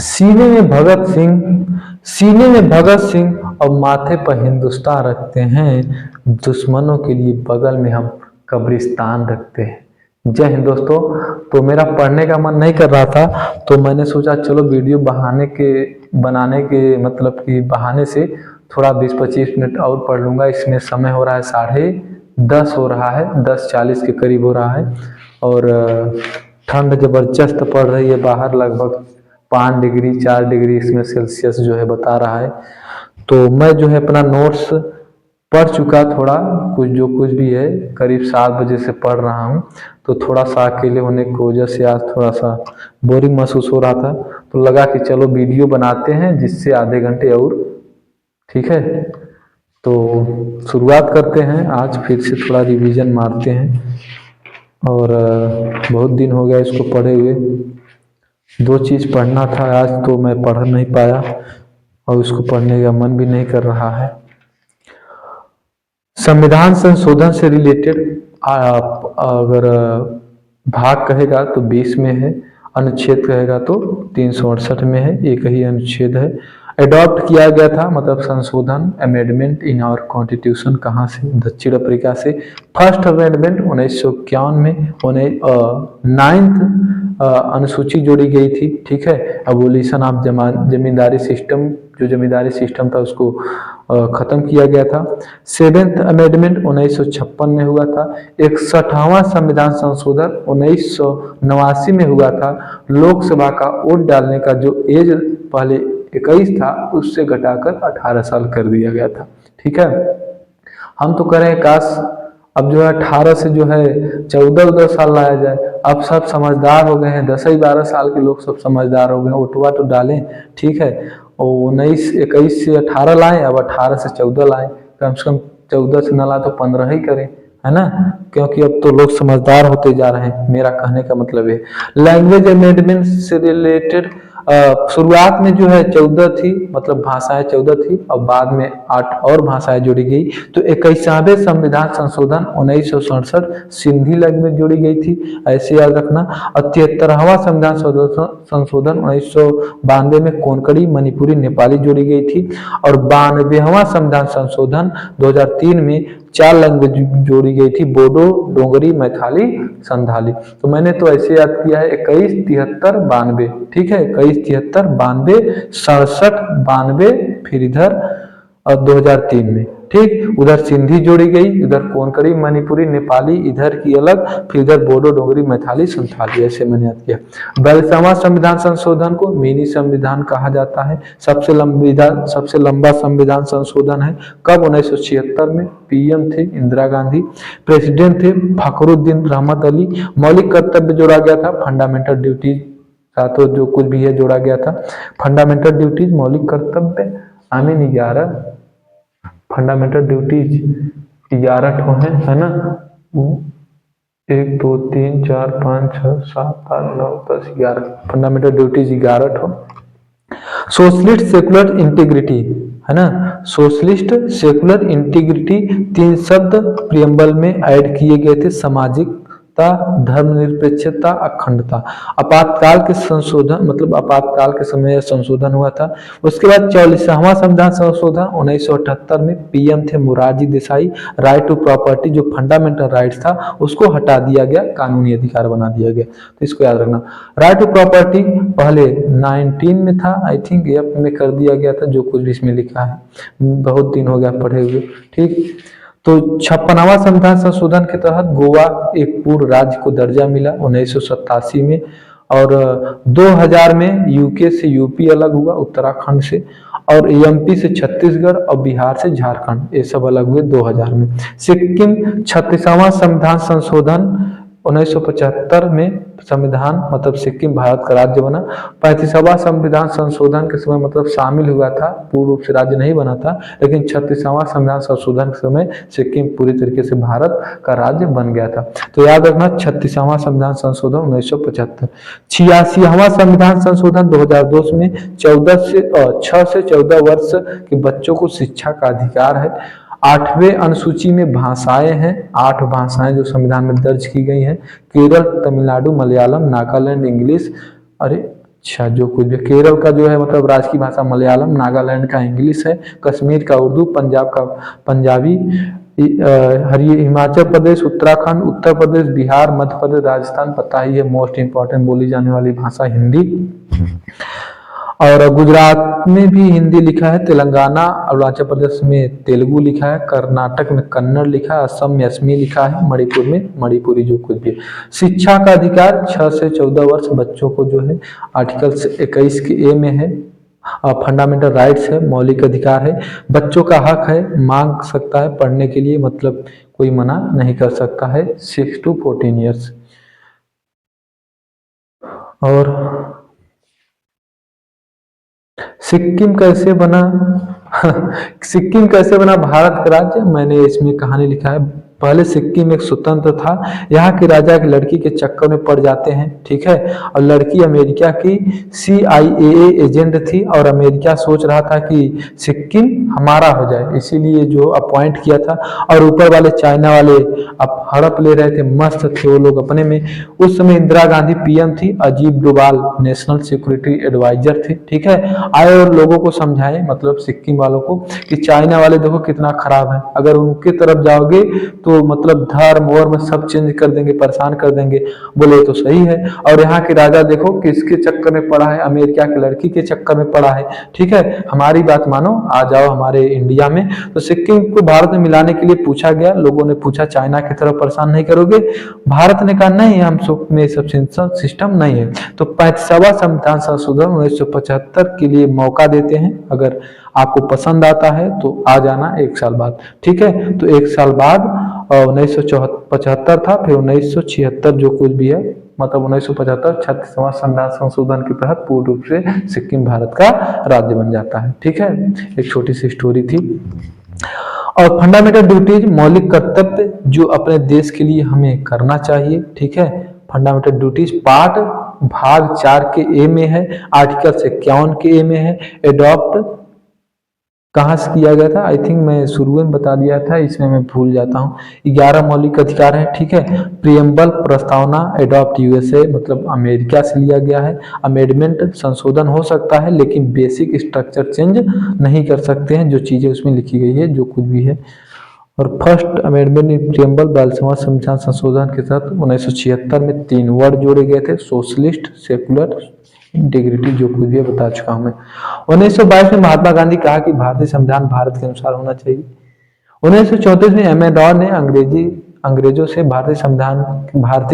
सीने में भगत सिंह और माथे पर हिंदुस्तान रखते हैं। दुश्मनों के लिए बगल में हम कब्रिस्तान रखते हैं। जय हिंद दोस्तों। तो मेरा पढ़ने का मन नहीं कर रहा था, तो मैंने सोचा चलो वीडियो बनाने के मतलब कि बहाने से थोड़ा 20-25 मिनट और पढ़ लूँगा। इसमें समय हो रहा है 10:30 हो रहा है, 10:40 के करीब हो रहा है। और ठंड ज़बरदस्त पड़ रही है बाहर, लगभग 5 डिग्री 4 डिग्री इसमें सेल्सियस जो है बता रहा है। तो मैं जो है अपना नोट्स पढ़ चुका, थोड़ा कुछ भी है, करीब 7 बजे से पढ़ रहा हूँ। तो थोड़ा सा अकेले होने की वजह से आज थोड़ा सा बोरिंग महसूस हो रहा था, तो लगा कि चलो वीडियो बनाते हैं जिससे आधे घंटे और, ठीक है। तो शुरुआत करते हैं, आज फिर से थोड़ा रिवीजन मारते हैं। और बहुत दिन हो गया इसको पढ़े हुए। 2 चीज़ पढ़ना था आज, तो मैं पढ़ नहीं पाया और उसको पढ़ने का मन भी नहीं कर रहा है। संविधान संशोधन से रिलेटेड अगर भाग कहेगा तो 20 में है, अनुच्छेद कहेगा तो 368 में है, एक ही अनुच्छेद है। अडॉप्ट किया गया था, मतलब संशोधन, अमेंडमेंट इन आवर कॉन्स्टिट्यूशन, कहाँ से? दक्षिण अफ्रीका से। फर्स्ट अमेंडमेंट 1951 में 9th अनुसूची जोड़ी गई थी, ठीक है। एबोलिशन ऑफ जमींदारी सिस्टम, जो जमींदारी सिस्टम था उसको खत्म किया गया था। 7th अमेंडमेंट 1956 में हुआ था। 61वां संविधान संशोधन 1989 में हुआ था। लोकसभा का वोट डालने का जो एज पहले 21 था उससे घटाकर 18 साल कर दिया गया था, ठीक है। हम तो कह रहे हैं काश अब जो है 18 से जो है 14 साल लाया जाए। अब सब समझदार हो गए हैं, 10-12 साल के लोग सब समझदार हो गए हैं, वोटवा तो डालें, ठीक है। और 21 से 18 लाएं, अब 18 से 14 लाएं, कम से कम 14 से न ला तो 15 ही करें, है ना। क्योंकि अब तो लोग समझदार होते जा रहे हैं, मेरा कहने का मतलब है। लैंग्वेज अमेंडमेंट से रिलेटेड शुरुआत में जो है 14 थी, मतलब भाषाएं 14 थी, और बाद में 8 और भाषाएं जोड़ी गई। तो 21वें संविधान संशोधन 1967 सिंधी लैंग्वेज जोड़ी गई थी, ऐसे याद रखना। और 73वां संविधान संशोधन 1992 में कोंकणी, मणिपुरी, नेपाली जोड़ी गई थी। और 92वां संविधान संशोधन 2003 में 4 लैंग्वेज जोड़ी गई थी, बोडो, डोगरी, मैथिली, संथाली। तो मैंने तो ऐसे याद किया है 21, 73, 92, ठीक है। 21, 73, 92, 67, 92, फिर इधर और 2003 में, ठीक। उधर सिंधी जोड़ी गई, उधर कोंकणी, मणिपुरी, नेपाली इधर की अलग, फिर इधर बोडो, डोगरी, मैथिली, संथाली, ऐसे मैंने याद किया। 42वां संविधान संशोधन को मिनी संविधान कहा जाता है। सबसे लंबा संविधान संशोधन है। कब? 1976 में। पीएम थे इंदिरा गांधी, प्रेसिडेंट थे फखरुद्दीन रहमत अली। मौलिक कर्तव्य जोड़ा गया था, फंडामेंटल ड्यूटीज साथ जो कुछ भी है जोड़ा गया था। फंडामेंटल ड्यूटीज, मौलिक कर्तव्य, आई मीन 11 फंडामेंटल ड्यूटीज 11 ठो है ना। 1 2 3 4 5 6 7 8 9 10 11 फंडामेंटल ड्यूटीज 11 ठो। सोशलिस्ट सेकुलर इंटीग्रिटी, है ना। सोशलिस्ट सेकुलर इंटीग्रिटी 3 शब्द प्रियम्बल में ऐड किए गए थे। सामाजिकता, धर्मनिरपेक्षता, अखंडता। आपातकाल के संशोधन, मतलब आपातकाल के समय संशोधन हुआ था। उसके बाद 44वां संविधान संशोधन 1978 में। पीएम थे Morarji Desai. Right to property, जो फंडामेंटल राइट्स था उसको हटा दिया गया, कानूनी अधिकार बना दिया गया, तो इसको याद रखना। राइट टू प्रॉपर्टी पहले 19 में था, आई थिंक एफ में कर दिया गया था, जो कुछ भी इसमें लिखा है, बहुत दिन हो गया पढ़े हुए, ठीक। तो 56वां संविधान संशोधन के तहत गोवा एक पूर्ण राज्य को दर्जा मिला 1987 में। और 2000 में यूके से यूपी अलग हुआ, उत्तराखंड से। और एमपी से छत्तीसगढ़ और बिहार से झारखंड, ये सब अलग हुए 2000 में। सिक्किम 36वां संविधान संशोधन 1975 में संविधान मतलब सिक्किम भारत का राज्य बना। 35वां संविधान संशोधन के समय मतलब शामिल हुआ था, पूर्ण रूप से राज्य नहीं बना था, लेकिन 36वां संविधान संशोधन के समय सिक्किम पूरी तरीके से भारत का राज्य बन गया था। तो याद रखना 36वां संविधान संशोधन 1975। 86वां संविधान संशोधन 2002 में 6 से 14 वर्ष के बच्चों को शिक्षा का अधिकार है। 8वें अनुसूची में भाषाएं हैं, 8 भाषाएं जो संविधान में दर्ज की गई हैं, केरल, तमिलनाडु, मलयालम, नागालैंड, इंग्लिश। अरे अच्छा, जो कुछ भी केरल का जो है मतलब राजकीय भाषा मलयालम, नागालैंड का इंग्लिश है, कश्मीर का उर्दू, पंजाब का पंजाबी, हिमाचल प्रदेश, उत्तराखंड, उत्तर प्रदेश, बिहार, मध्य प्रदेश, राजस्थान, पता ही है मोस्ट इंपॉर्टेंट बोली जाने वाली भाषा हिंदी। और गुजरात में भी हिंदी लिखा है, तेलंगाना, अरुणाचल प्रदेश में तेलुगु लिखा है, कर्नाटक में कन्नड़ लिखा है, असम में असमी लिखा है, मणिपुर में मणिपुरी जो कुछ भी। शिक्षा का अधिकार 6 से 14 वर्ष बच्चों को जो है आर्टिकल 21 के ए में है। फंडामेंटल राइट्स है, मौलिक अधिकार है, बच्चों का हक है, मांग सकता है पढ़ने के लिए, मतलब कोई मना नहीं कर सकता है। 6 to 14 ईयर्स। और सिक्किम कैसे बना सिक्किम कैसे बना भारत का राज्य, मैंने इसमें कहानी लिखा है। पहले सिक्किम एक स्वतंत्र था। यहाँ के राजा एक लड़की के चक्कर में पड़ जाते हैं, ठीक है, और लड़की अमेरिका की CIA एजेंट थी और अमेरिका सोच रहा था कि सिक्किम हमारा हो जाए, इसीलिए जो अपॉइंट किया था। और ऊपर वाले चाइना वाले अब हड़प ले रहे थे, मस्त थे वो लोग अपने में। उस समय इंदिरा गांधी PM थी, Ajit Doval national security adviser थे, ठीक है। आए और लोगों को समझाए, मतलब सिक्किम वालों को, कि चाइना वाले देखो कितना खराब है, अगर उनके तरफ जाओगे तो मतलब धर्म वर्म सब चेंज कर देंगे, परेशान कर देंगे। बोले तो सही है। और यहाँ के राजा देखो किसके चक्कर में पड़ा है, अमेरिका की लड़की के चक्कर में पड़ा है, ठीक है। हमारी बात मानो, आ जाओ हमारे इंडिया में। तो सिक्किम को भारत में मिलाने के लिए पूछा गया, लोगों ने पूछा चाइना की तरफ परेशान नहीं करोगे, भारत ने कहा नहीं, हम में सब सिस्टम नहीं है। तो 35वां संविधान संशोधन 1975 के लिए मौका देते हैं, अगर आपको पसंद आता है तो आ जाना 1 साल बाद, ठीक है। तो 1 साल बाद 1975 था, फिर 1976 जो कुछ भी है, मतलब 1975 36वां संविधान संशोधन के तहत पूर्ण रूप से सिक्किम भारत का राज्य बन जाता है, ठीक है। एक छोटी सी स्टोरी थी। और फंडामेंटल ड्यूटीज, मौलिक कर्तव्य जो अपने देश के लिए हमें करना चाहिए, ठीक है। फंडामेंटल ड्यूटीज पार्ट भाग 4 के ए में है, आर्टिकल 51 के ए में है। एडॉप्ट कहाँ से किया गया था, आई थिंक मैं शुरू में बता दिया था, इसमें मैं भूल जाता हूँ। 11 मौलिक अधिकार है, ठीक है। प्रियम्बल प्रस्तावना एडॉप्ट USA मतलब अमेरिका से लिया गया है। अमेंडमेंट संशोधन हो सकता है, लेकिन बेसिक स्ट्रक्चर चेंज नहीं कर सकते हैं, जो चीजें उसमें लिखी गई है जो कुछ भी है। और फर्स्ट अमेंडमेंट इन प्रियम्बल 42वां संविधान संशोधन के तहत 1976 में 3 वर्ड जोड़े गए थे, सोशलिस्ट, सेकुलर, इंटीग्रिटी, जो कुछ भी बता चुका हूं मैं। 1922 में महात्मा गांधी कहा कि भारतीय संविधान भारत के अनुसार होना चाहिए। 1934 में M.A. डॉ ने अंग्रेजों से भारतीय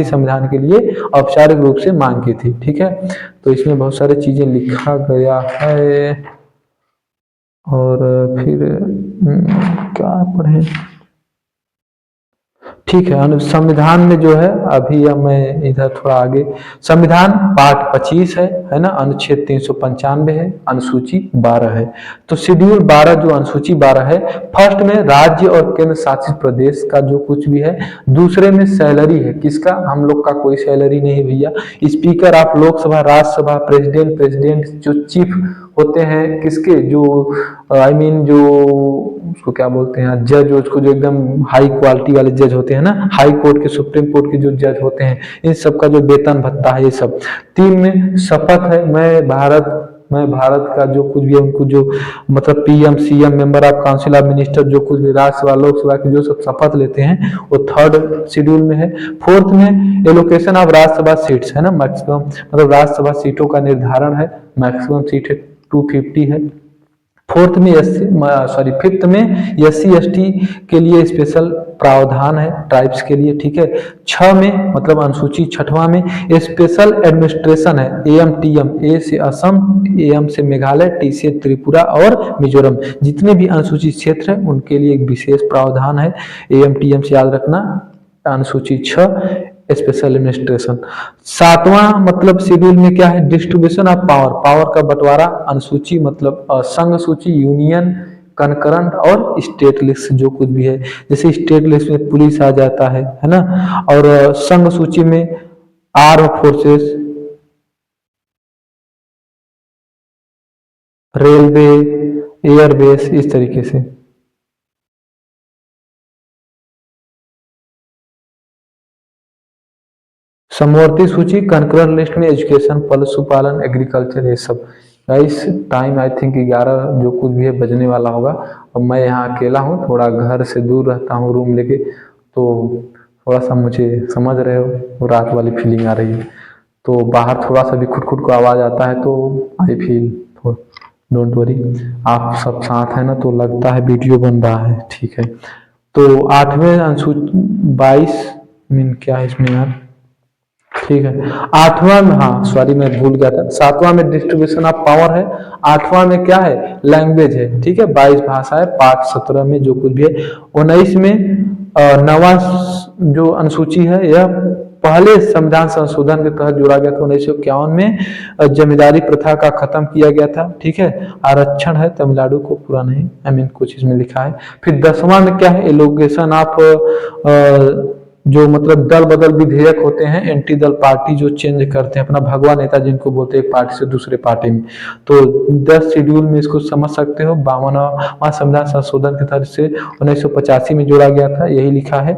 संविधान के लिए औपचारिक रूप से मांग की थी, ठीक है। तो इसमें बहुत सारी चीजें लिखा गया है। और फिर क्या पढ़े, ठीक है। संविधान में जो है अभी मैं इधर थोड़ा आगे, संविधान पार्ट 25 है ना, अनुच्छेद 395 है, अनुसूची 12 है। तो शेड्यूल 12 जो अनुसूची 12 है, फर्स्ट में राज्य और केंद्र शासित प्रदेश का जो कुछ भी है, दूसरे में सैलरी है, किसका, हम लोग का कोई सैलरी नहीं भैया। Speaker of Lok Sabha, Rajya Sabha, president जो चीफ होते हैं किसके, जो जो उसको क्या बोलते हैं, जज, उसको जो एकदम हाई क्वालिटी वाले जज होते हैं ना, हाई कोर्ट के, सुप्रीम कोर्ट के जो जज होते हैं, इन सब का जो वेतन भत्ता है, ये सब। 3 में शपथ है, मैं भारत का जो कुछ भी है, उनको जो मतलब PM, CM, member of council of minister, जो कुछ भी राज्यसभा लोकसभा की जो सब शपथ लेते हैं, वो 3rd शेड्यूल में है। 4th में एलोकेशन ऑफ राज्यसभा सीट्स है ना, मैक्सिमम मतलब राज्यसभा सीटों का निर्धारण है, मैक्सिमम सीट है 250 है। 5th में SC/ST के लिए स्पेशल प्रावधान है, ट्राइब्स के लिए, ठीक है। 6 में मतलब अनुसूची 6वां में स्पेशल एडमिनिस्ट्रेशन है, AM/TM, A से असम, AM से मेघालय, T से त्रिपुरा और मिजोरम, जितने भी अनुसूचित क्षेत्र है उनके लिए एक विशेष प्रावधान है। AM/TM से याद रखना, अनुसूची 6। Special administration. सातवां मतलब शेड्यूल में क्या है, डिस्ट्रीब्यूशन ऑफ पावर, पावर का बंटवारा। अनुसूची मतलब संघ सूची, यूनियन, कनकरंट और स्टेट लिस्ट जो कुछ भी है। जैसे स्टेट लिस्ट में पुलिस आ जाता है ना, और संघ सूची में आर्म फोर्सेस, रेलवे, एयरबेस, इस तरीके से। समवर्ती सूची कनकरंट लिस्ट में एजुकेशन, पशुपालन, एग्रीकल्चर, ये सब। गाइस टाइम आई थिंक 11 जो कुछ भी है बजने वाला होगा। और मैं यहाँ अकेला हूँ, थोड़ा घर से दूर रहता हूँ रूम लेके, तो थोड़ा सा मुझे समझ रहे हो रात वाली फीलिंग आ रही है। तो बाहर थोड़ा सा भी खुट खुट को आवाज़ आता है तो आई फील, डोंट वरी, आप सब साथ है ना, तो लगता है वीडियो बन रहा है, ठीक है। तो 8वें अनुसूची 22 मीन क्या है इसमें यार, ठीक है। 8वां में, हाँ सॉरी मैं भूल गया था, 7वां में डिस्ट्रीब्यूशन ऑफ पावर है। 8वां में क्या है, लैंग्वेज है, ठीक है। 22 भाषा है, पाठ 17 में जो कुछ भी है। 19 में 9वां जो अनुसूची है यह पहले संविधान संशोधन के तहत जोड़ा गया था 1951 में। जमींदारी प्रथा का खत्म किया गया था, ठीक है। आरक्षण है तमिलनाडु को, पूरा नहीं, आई मीन कुछ इसमें लिखा है। फिर 10वां में क्या है, एलोगेशन ऑफ जो मतलब दल बदल विधेयक होते हैं, एंटी दल पार्टी जो चेंज करते हैं अपना भगवा नेता जिनको बोलते हैं, एक पार्टी से दूसरे पार्टी में। तो 10 शेड्यूल में इसको समझ सकते हो। 52वां संविधान संशोधन के तहत से 1985 में जोड़ा गया था, यही लिखा है।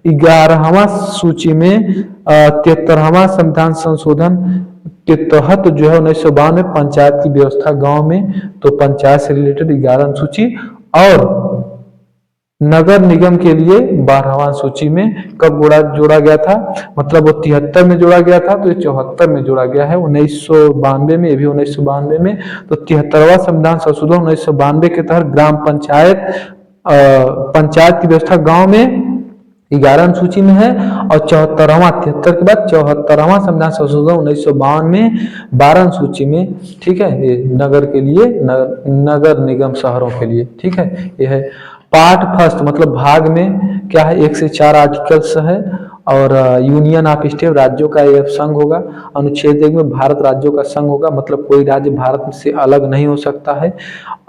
11वां सूची में 73वां संविधान संशोधन के तहत जो है 1952 में पंचायत की व्यवस्था गांव में, तो पंचायत से रिलेटेड 11 अनुसूची। और नगर निगम के लिए 12वां सूची में कब जोड़ा गया था, मतलब वो 73 में जोड़ा गया था, तो ये 74 में जोड़ा गया है 1992 में, ये भी 1992 में। तो 73वां संविधान संशोधन 1992 के तहत ग्राम पंचायत पंचायत की व्यवस्था गांव में 11 अनुसूची में है। और 74वां 73 के बाद 74वां संविधान संशोधन 1952 में 12 अनुसूची में, ठीक है। ये नगर के लिए, नगर निगम शहरों के लिए, ठीक है। ये है पार्ट फर्स्ट मतलब भाग में क्या है, 1 से 4 आर्टिकल्स है। और यूनियन ऑफ स्टेट, राज्यों का यह संघ होगा। अनुच्छेद 1 में भारत राज्यों का संघ होगा, मतलब कोई राज्य भारत से अलग नहीं हो सकता है।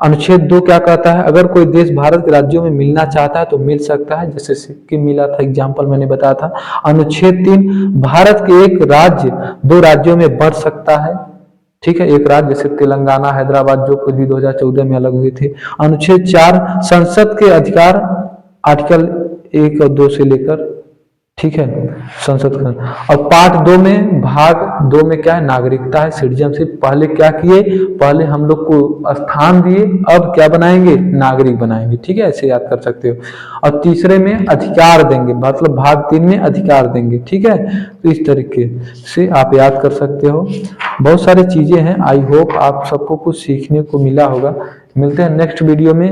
अनुच्छेद 2 क्या कहता है, अगर कोई देश भारत के राज्यों में मिलना चाहता है तो मिल सकता है, जैसे सिक्किम मिला था, एग्जाम्पल मैंने बताया था। अनुच्छेद 3, भारत के एक राज्य 2 राज्यों में बढ़ सकता है, ठीक है। एक राज्य जैसे तेलंगाना, हैदराबाद जो कुछ भी 2014 में अलग हुए थे। अनुच्छेद 4, संसद के अधिकार, आर्टिकल 1 और 2 से लेकर, ठीक है, संसद का। और पार्ट 2 में, भाग 2 में क्या है, नागरिकता है, सिटीजनशिप। पहले क्या किए, पहले हम लोग को स्थान दिए, अब क्या बनाएंगे, नागरिक बनाएंगे, ठीक है, ऐसे याद कर सकते हो। और तीसरे में अधिकार देंगे, मतलब भाग 3 में अधिकार देंगे, ठीक है। तो इस तरीके से आप याद कर सकते हो। बहुत सारी चीजें हैं, आई होप आप सबको कुछ सीखने को मिला होगा। मिलते हैं नेक्स्ट वीडियो में।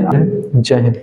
जय हिंद।